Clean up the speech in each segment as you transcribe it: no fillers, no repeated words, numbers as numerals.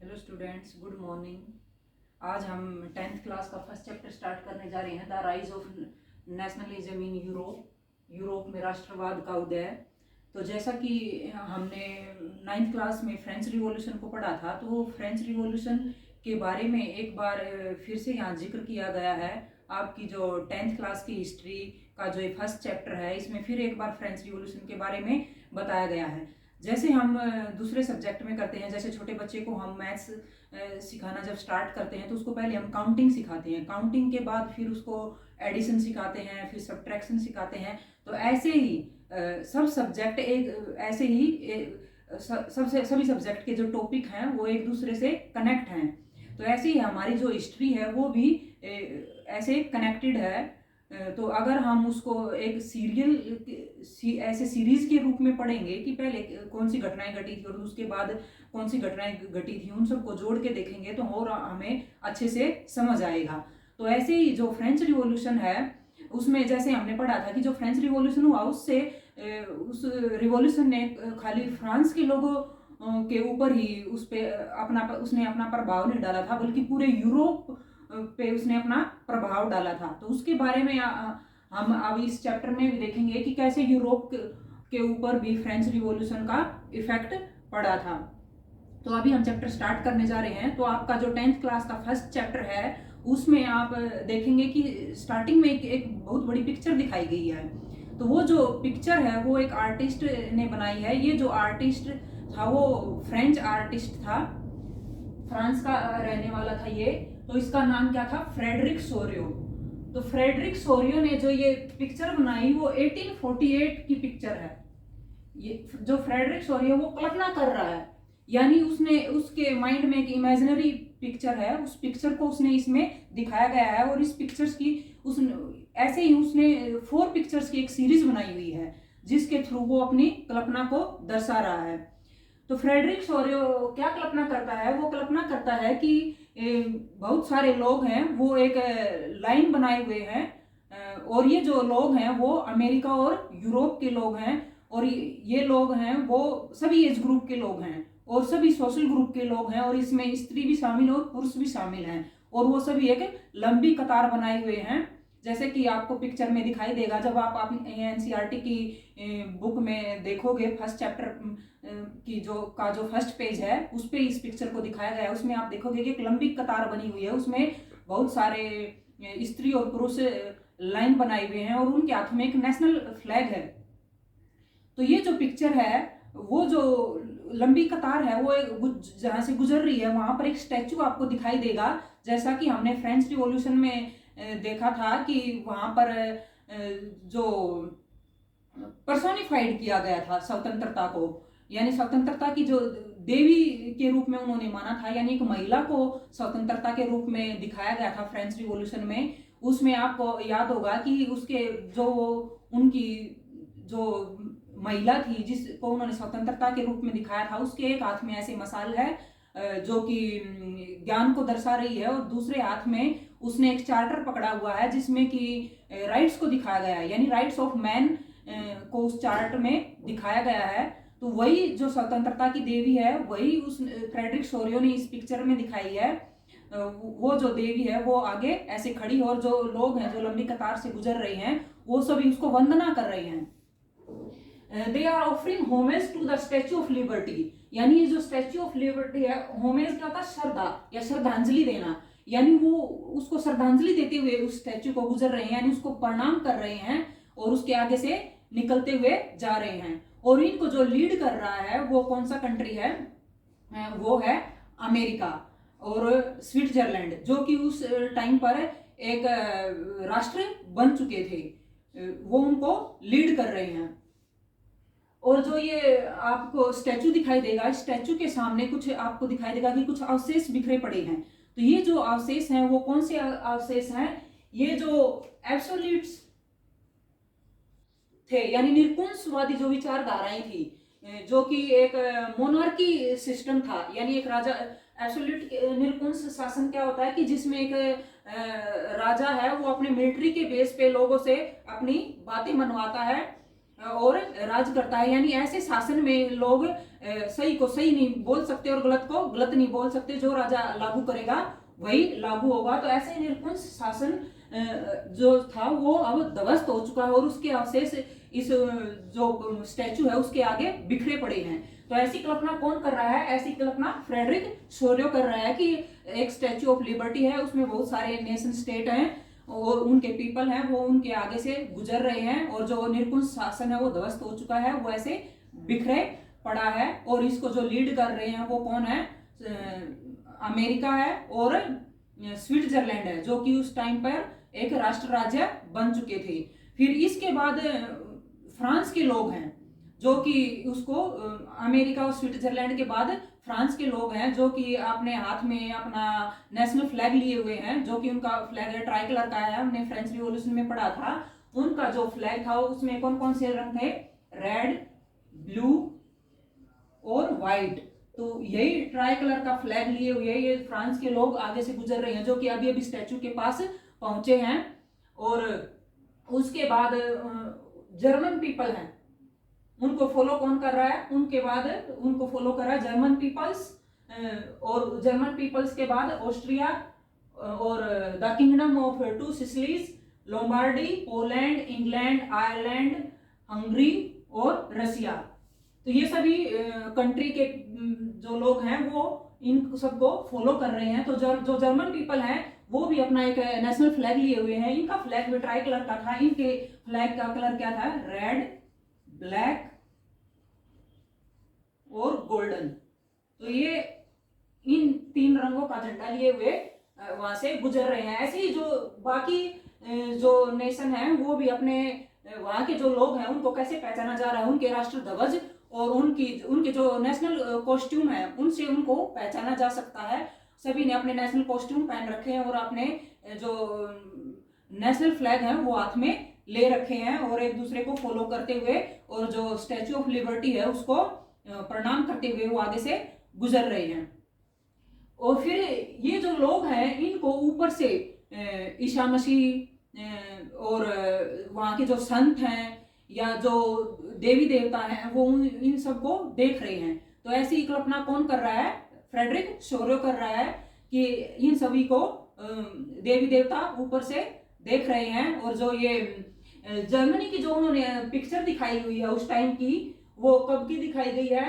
Hello students, good morning. आज हम 10th class का फर्स्ट चैप्टर स्टार्ट करने जा रहे हैं, the rise of nationalism in Europe. Europe में राष्ट्रवाद का उदय। तो जैसा कि हमने 9th क्लास में फ्रेंच रिवॉल्यूशन को पढ़ा था, तो वो फ्रेंच रिवॉल्यूशन के बारे में एक बार फिर से यहाँ जिक्र किया गया है। आपकी जो 10th क्लास की हिस्ट्री का जो ये फर्स्ट चैप्टर है, इसमें फिर एक बार फ्रेंच रिवॉल्यूशन के बारे में बताया गया है। जैसे हम दूसरे सब्जेक्ट में करते हैं, जैसे छोटे बच्चे को हम मैथ्स सिखाना जब स्टार्ट करते हैं तो उसको पहले हम काउंटिंग सिखाते हैं, काउंटिंग के बाद फिर उसको एडिशन सिखाते हैं, फिर सब्ट्रैक्शन सिखाते हैं। तो ऐसे ही सब सब्जेक्ट एक ऐसे ही सबसे सभी सब्जेक्ट के जो टॉपिक हैं वो एक दूसरे से कनेक्ट हैं। तो ऐसे ही हमारी जो हिस्ट्री है वो भी ऐसे कनेक्टेड है। तो अगर हम उसको एक ऐसे सीरीज के रूप में पढ़ेंगे कि पहले कौन सी घटनाएं घटी थी और उसके बाद कौन सी घटनाएं घटी थी, उन सबको जोड़ के देखेंगे तो और हमें अच्छे से समझ आएगा। तो ऐसे ही जो फ्रेंच रिवॉल्यूशन है उसमें जैसे हमने पढ़ा था कि जो फ्रेंच रिवॉल्यूशन हुआ उससे उस रिवॉल्यूशन ने खाली फ्रांस के लोगों के ऊपर ही उसने अपना प्रभाव नहीं डाला था, बल्कि पूरे यूरोप पे उसने अपना प्रभाव डाला था। तो उसके बारे में हम अब इस चैप्टर में भी देखेंगे कि कैसे यूरोप के ऊपर भी फ्रेंच रिवॉल्यूशन का इफेक्ट पड़ा था। तो अभी हम चैप्टर स्टार्ट करने जा रहे हैं। तो आपका जो 10th क्लास का फर्स्ट चैप्टर है उसमें आप देखेंगे कि स्टार्टिंग में एक बहुत बड़ी पिक्चर दिखाई गई है। तो वो जो पिक्चर है वो एक आर्टिस्ट ने बनाई है। ये जो आर्टिस्ट था वो फ्रेंच आर्टिस्ट था, फ्रांस का रहने वाला था ये। तो इसका नाम क्या था? Frederick Sorio. तो फ्रेडरिक सोरियो ने जो ये पिक्चर बनाई वो 1848 की पिक्चर है। ये जो फ्रेडरिक सोरियो वो कल्पना कर रहा है, यानी उसने उसके माइंड में एक इमेजिनरी पिक्चर है, उस पिक्चर को उसने इसमें दिखाया गया है। और इस पिक्चर्स की ऐसे ही उसने 4 पिक्चर्स की एक सीरीज बनाई हुई है जिसके थ्रू वो अपनी कल्पना को दर्शा रहा है। तो फ्रेडरिक सोरियो क्या कल्पना करता है? वो कल्पना करता है कि बहुत सारे लोग हैं, वो एक लाइन बनाए हुए हैं, और ये जो लोग हैं वो अमेरिका और यूरोप के लोग हैं। और ये लोग हैं वो सभी एज ग्रुप के लोग हैं और सभी सोशल ग्रुप के लोग हैं, और इसमें स्त्री भी शामिल और पुरुष भी शामिल हैं। और वो सभी एक लंबी कतार बनाए हुए हैं, जैसे कि आपको पिक्चर में दिखाई देगा। जब आप एनसीईआरटी की बुक में देखोगे, फर्स्ट चैप्टर की जो फर्स्ट पेज है उस पे इस पिक्चर को दिखाया गया है। उसमें आप देखोगे कि एक लंबी कतार बनी हुई है, उसमें बहुत सारे स्त्री और पुरुष लाइन बनाए हुए हैं और उनके हाथ में एक नेशनल फ्लैग है। तो ये जो पिक्चर है, वो जो लंबी कतार है वो जहां से गुजर रही है वहां पर एक स्टैचू आपको दिखाई देगा, जैसा कि हमने फ्रेंच रिवॉल्यूशन में देखा था कि वहां पर जो पर्सोनिफाइड किया गया था स्वतंत्रता को, यानी स्वतंत्रता की जो देवी के रूप में उन्होंने माना था, यानी एक महिला को स्वतंत्रता के रूप में दिखाया गया था फ्रेंच रिवॉल्यूशन में। उसमें आपको याद होगा कि उसके जो उनकी जो महिला थी जिसको उन्होंने स्वतंत्रता के रूप में दिखाया था, उसके एक हाथ में ऐसे मसाल है जो कि ज्ञान को दर्शा रही है, और दूसरे हाथ में उसने एक चार्टर पकड़ा हुआ है जिसमें कि राइट्स को दिखाया गया है, यानी राइट्स ऑफ मैन को उस चार्ट में दिखाया गया है। तो वही जो स्वतंत्रता की देवी है वही उस फ्रेडरिक सोरियो ने इस पिक्चर में दिखाई है। वो जो देवी है वो आगे ऐसे खड़ी, और जो लोग हैं जो लंबी कतार से गुजर रहे हैं वो सभी उसको वंदना कर रहे हैं। They are offering homage to the Statue of Liberty, यानी ये जो स्टैच्यू ऑफ लिबर्टी है, होमेज क्या होता है? श्रद्धा या श्रद्धांजलि देना, यानी वो उसको श्रद्धांजलि देते हुए उस स्टैच्यू को गुजर रहे हैं, यानी उसको प्रणाम कर रहे हैं और उसके आगे से निकलते हुए जा रहे हैं। और इनको जो लीड कर रहा है वो कौन सा कंट्री है? वो है अमेरिका और स्विट्जरलैंड, जो कि उस टाइम पर एक राष्ट्र बन चुके थे। वो उनको लीड कर रहे हैं। और जो ये आपको स्टैचू दिखाई देगा, इस स्टैचू के सामने कुछ आपको दिखाई देगा कि कुछ अवशेष बिखरे पड़े हैं। तो ये जो अवशेष हैं वो कौन से अवशेष हैं? ये जो एब्सोल्यूट्स थे, यानी निरकुंशवादी जो विचारधाराएं थी, जो कि एक मोनार्की सिस्टम था, यानी एक राजा एब्सोल्यूट निरकुंश शासन क्या होता है कि जिसमें एक राजा है वो अपने मिलिट्री के बेस पे लोगों से अपनी बातें मनवाता है, और राज करता है। यानी ऐसे शासन में लोग सही को सही नहीं बोल सकते और गलत को गलत नहीं बोल सकते, जो राजा लागू करेगा वही लागू होगा। तो ऐसे निरंकुश शासन जो था वो अब ध्वस्त हो चुका है और उसके अवशेष इस जो स्टैचू है उसके आगे बिखरे पड़े हैं। तो ऐसी कल्पना कौन कर रहा है? ऐसी कल्पना फ्रेडरिक शोरियो कर रहा है कि एक स्टैचू ऑफ लिबर्टी है, उसमें बहुत सारे नेशन स्टेट हैं और उनके पीपल हैं, वो उनके आगे से गुजर रहे हैं और जो निरंकुश शासन है वो ध्वस्त हो चुका है, वो ऐसे बिखरे पड़ा है। और इसको जो लीड कर रहे हैं वो कौन है? अमेरिका है और स्विट्जरलैंड है, जो कि उस टाइम पर एक राष्ट्र राज्य बन चुके थे। फिर इसके बाद फ्रांस के लोग हैं जो कि उसको अमेरिका और स्विट्जरलैंड के बाद फ्रांस के लोग हैं जो कि अपने हाथ में अपना नेशनल फ्लैग लिए हुए हैं, जो कि उनका फ्लैग ट्राई कलर का है। हमने फ्रेंच रिवॉल्यूशन में पढ़ा था, उनका जो फ्लैग था उसमें कौन कौन से रंग थे? रेड, ब्लू और व्हाइट। तो यही ट्राई कलर का फ्लैग लिए हुए ये फ्रांस के लोग आगे से गुजर रहे हैं, जो कि अभी अभी स्टैचू के पास पहुंचे हैं। और उसके बाद जर्मन पीपल हैं, उनको फॉलो कौन कर रहा है? उनके बाद उनको फॉलो कर रहा है जर्मन पीपल्स, और जर्मन पीपल्स के बाद ऑस्ट्रिया और the Kingdom of Two Sicilies, Lombardy, Poland, England, Ireland, Hungary और रसिया। तो ये सभी कंट्री के जो लोग हैं वो इन सबको फॉलो कर रहे हैं। तो जो जर्मन पीपल हैं वो भी अपना एक नेशनल फ्लैग लिए हुए हैं। इनका फ्लैग भी ट्राई कलर का था। इनके फ्लैग का कलर क्या था? रेड, ब्लैक और गोल्डन। तो ये इन 3 रंगों का झंडा लिए हुए वहां से गुजर रहे हैं। ऐसे ही जो बाकी जो नेशन है वो भी अपने वहां के जो लोग हैं उनको कैसे पहचाना जा रहा है? उनके राष्ट्र ध्वज और उनके जो नेशनल कॉस्ट्यूम है उनसे उनको पहचाना जा सकता है। सभी ने अपने नेशनल कॉस्ट्यूम पहन रखे हैं और अपने जो नेशनल फ्लैग है वो हाथ में ले रखे हैं और एक दूसरे को फॉलो करते हुए और जो स्टैचू ऑफ लिबर्टी है उसको प्रणाम करते हुए वो आगे से गुजर रहे हैं। और फिर ये जो लोग हैं इनको ऊपर से ईसा मसीह और वहाँ के जो संत हैं या जो देवी देवता हैं वो इन सबको देख रहे हैं। तो ऐसी कल्पना कौन कर रहा है? फ्रेडरिक शोरियो कर रहा है कि इन सभी को देवी देवता ऊपर से देख रहे हैं। और जो ये जर्मनी की जो उन्होंने पिक्चर दिखाई हुई है उस टाइम की, वो कब की दिखाई गई है?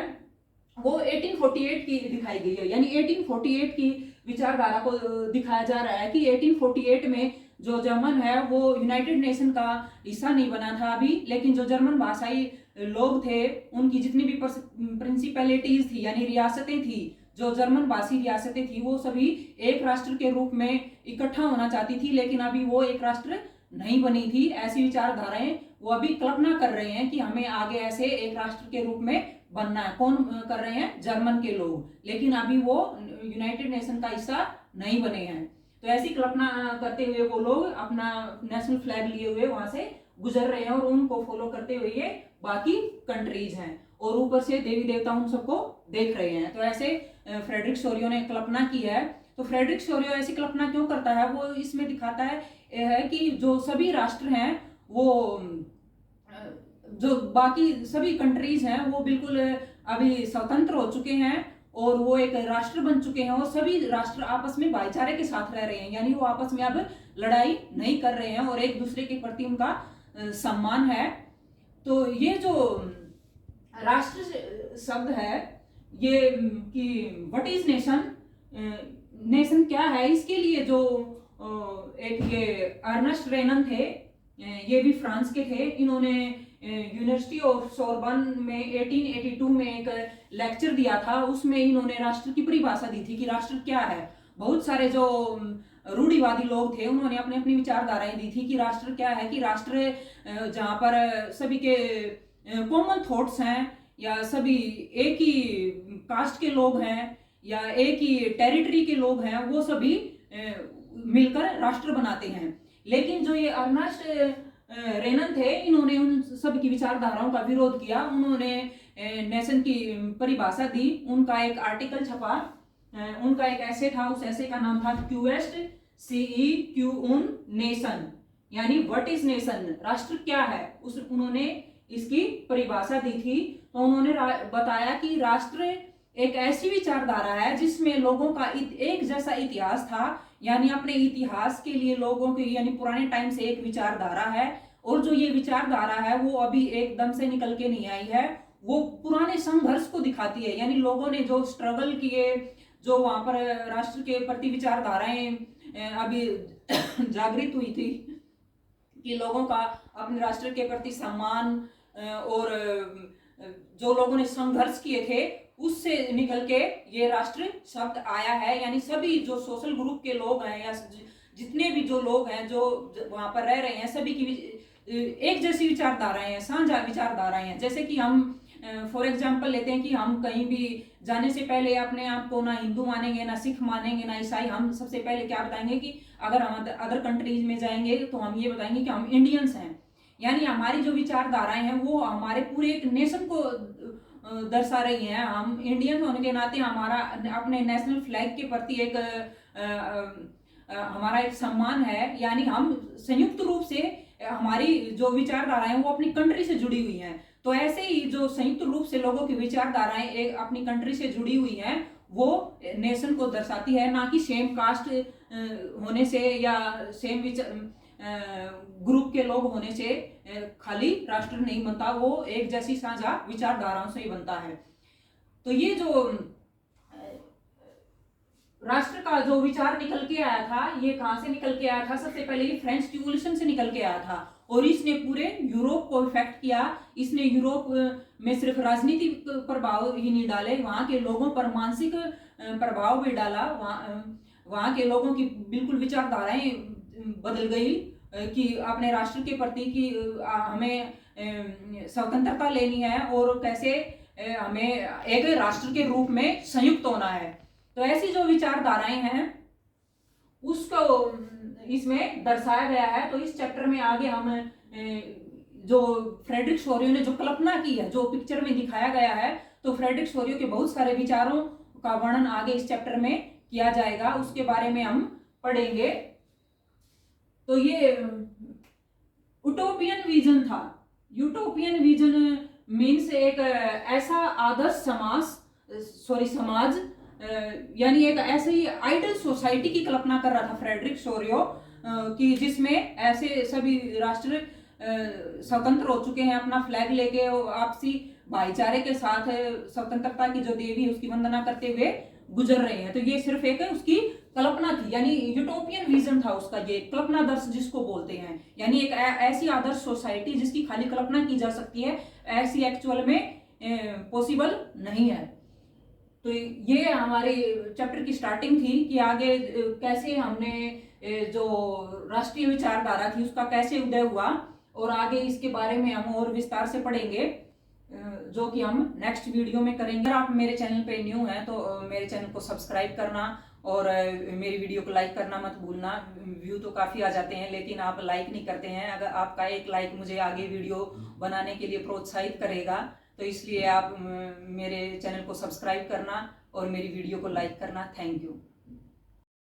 वो 1848 की दिखाई गई है। यानी 1848 की विचारधारा को दिखाया जा रहा है कि 1848 में जो जर्मन है वो यूनाइटेड नेशन का हिस्सा नहीं बना था अभी, लेकिन जो जर्मन भाषाई लोग थे उनकी जितनी भी प्रिंसिपैलिटीज थी यानी रियासतें थी, जो जर्मन भाषी रियासतें थी वो सभी एक राष्ट्र के रूप में इकट्ठा होना चाहती थी, लेकिन अभी वो एक राष्ट्र नहीं बनी थी। ऐसी विचारधाराएं वो अभी कल्पना कर रहे हैं कि हमें आगे ऐसे एक राष्ट्र के रूप में बनना है। कौन कर रहे हैं? जर्मन के लोग, लेकिन अभी वो यूनाइटेड नेशन का हिस्सा नहीं बने हैं। तो ऐसी कल्पना करते हुए वो लोग अपना नेशनल फ्लैग लिए हुए वहां से गुजर रहे हैं और उनको फॉलो करते हुए ये बाकी कंट्रीज हैं और ऊपर से देवी देवता उन सबको देख रहे हैं। तो ऐसे फ्रेडरिक शोरियो ने कल्पना की है। तो फ्रेडरिक शोरियो ऐसी कल्पना क्यों करता है? वो इसमें दिखाता है कि जो सभी राष्ट्र हैं वो जो बाकी सभी कंट्रीज हैं वो बिल्कुल अभी स्वतंत्र हो चुके हैं और वो एक राष्ट्र बन चुके हैं और सभी राष्ट्र आपस में भाईचारे के साथ रह रहे हैं। यानी वो आपस में अब लड़ाई नहीं कर रहे हैं और एक दूसरे के प्रति उनका सम्मान है। तो ये जो राष्ट्र शब्द है ये कि व्हाट इज नेशन, नेशन क्या है, इसके लिए जो एक ये अर्नेस्ट रेनन थे, ये भी फ्रांस के थे। इन्होंने यूनिवर्सिटी ऑफ सोरबन में 1882 में एक लेक्चर दिया था। उसमें इन्होंने राष्ट्र की परिभाषा दी थी कि राष्ट्र क्या है। बहुत सारे जो रूढ़िवादी लोग थे उन्होंने अपनी अपनी विचारधाराएं दी थी कि राष्ट्र क्या है, कि राष्ट्र जहाँ पर सभी के कॉमन थॉट्स हैं या सभी एक ही कास्ट के लोग हैं या एक ही टेरिटरी के लोग हैं, वो सभी मिलकर राष्ट्र बनाते हैं। लेकिन जो ये अर्नेस्ट रेनन थे इन्होंने उन सब की विचारधाराओं का विरोध किया। उन्होंने नेशन की परिभाषा दी। उनका एक आर्टिकल छपा, उनका एक ऐसे था, उस ऐसे का नाम था क्यूएस्ट CEQ उन नेशन, यानी व्हाट इज नेशन, राष्ट्र क्या है। उस उन्होंने इसकी परिभाषा दी थी। तो उन्होंने बताया कि राष्ट्र एक ऐसी विचारधारा है जिसमें लोगों का एक जैसा इतिहास था, यानी अपने इतिहास के लिए लोगों की यानी पुराने टाइम से एक विचारधारा है, और जो ये विचारधारा है वो अभी एकदम से निकल के नहीं आई है, वो पुराने संघर्ष को दिखाती है। यानी लोगों ने जो स्ट्रगल किए, जो वहां पर राष्ट्र के प्रति विचारधाराएं अभी जागृत हुई थी कि लोगों का अपने राष्ट्र के प्रति सम्मान, और जो लोगों ने संघर्ष किए थे उससे निकल के ये राष्ट्र शब्द आया है। यानी सभी जो सोशल ग्रुप के लोग हैं या जितने भी जो लोग हैं जो वहां पर रह रहे हैं, सभी की एक जैसी विचारधाराएं हैं, साझा विचारधाराएं हैं। जैसे कि हम फॉर एग्जाम्पल लेते हैं कि हम कहीं भी जाने से पहले अपने आप को ना हिंदू मानेंगे, ना सिख मानेंगे, ना ईसाई। हम सबसे पहले क्या बताएंगे कि अगर हम अदर कंट्रीज में जाएंगे तो हम ये बताएंगे कि हम इंडियंस हैं। यानी हमारी जो विचारधाराएं हैं वो हमारे पूरे एक नेशन को दर्शा रही हैं। हम इंडियन होने के नाते हमारा अपने नेशनल फ्लैग के प्रति एक हमारा एक सम्मान है। यानी हम संयुक्त रूप से हमारी जो विचारधाराएं वो अपनी कंट्री से जुड़ी हुई हैं। तो ऐसे ही जो संयुक्त रूप से लोगों की विचारधाराएं एक अपनी कंट्री से जुड़ी हुई हैं वो नेशन को दर्शाती है, ना कि सेम कास्ट होने से या सेम ग्रुप के लोग होने से खाली राष्ट्र नहीं बनता, वो एक जैसी साझा विचारधाराओं से ही बनता है। तो ये जो राष्ट्र का जो विचार निकल के आया था, ये कहां से निकल के आया था? सबसे पहले ये फ्रेंच रिवॉल्यूशन से निकल के आया था, और इसने पूरे यूरोप को इफेक्ट किया। इसने यूरोप में सिर्फ राजनीतिक प्रभाव ही नहीं डाले, वहां के लोगों पर मानसिक प्रभाव भी डाला। वहां के लोगों की बिल्कुल विचारधाराएं बदल गई कि अपने राष्ट्र के प्रति कि हमें स्वतंत्रता लेनी है और कैसे हमें एक राष्ट्र के रूप में संयुक्त होना है। तो ऐसी जो विचारधाराएं हैं उसको इसमें दर्शाया गया है। तो इस चैप्टर में आगे हम जो फ्रेडरिक सोरियो ने जो कल्पना की है, जो पिक्चर में दिखाया गया है, तो फ्रेडरिक सोरियो के बहुत सारे विचारों का वर्णन आगे इस चैप्टर में किया जाएगा, उसके बारे में हम पढ़ेंगे। तो ये यूटोपियन विजन था। यूटोपियन विजन मीन्स एक ऐसा आदर्श समाज, यानी एक ऐसे ही आइडल सोसाइटी की कल्पना कर रहा था फ्रेडरिक सोरियो कि जिसमें ऐसे सभी राष्ट्र स्वतंत्र हो चुके हैं, अपना फ्लैग लेके आपसी भाईचारे के साथ स्वतंत्रता की जो देवी है उसकी वंदना करते हुए गुजर रहे हैं। तो ये सिर्फ एक उसकी कल्पना थी, यानी यूटोपियन विजन था उसका, ये कल्पना दर्श जिसको बोलते हैं। यानी एक ऐसी आदर्श सोसाइटी जिसकी खाली कल्पना की जा सकती है, ऐसी एक्चुअल में पॉसिबल नहीं है। तो ये हमारे चैप्टर की स्टार्टिंग थी कि आगे कैसे हमने जो राष्ट्रीय विचारधारा थी उसका कैसे उदय हुआ, और आगे इसके बारे में हम और विस्तार से पढ़ेंगे, जो कि हम नेक्स्ट वीडियो में करेंगे। अगर आप मेरे चैनल पे न्यू हैं तो मेरे चैनल को सब्सक्राइब करना और मेरी वीडियो को लाइक करना मत भूलना। व्यू तो काफ़ी आ जाते हैं लेकिन आप लाइक नहीं करते हैं। अगर आपका एक लाइक मुझे आगे वीडियो बनाने के लिए प्रोत्साहित करेगा, तो इसलिए आप मेरे चैनल को सब्सक्राइब करना और मेरी वीडियो को लाइक करना। Thank you.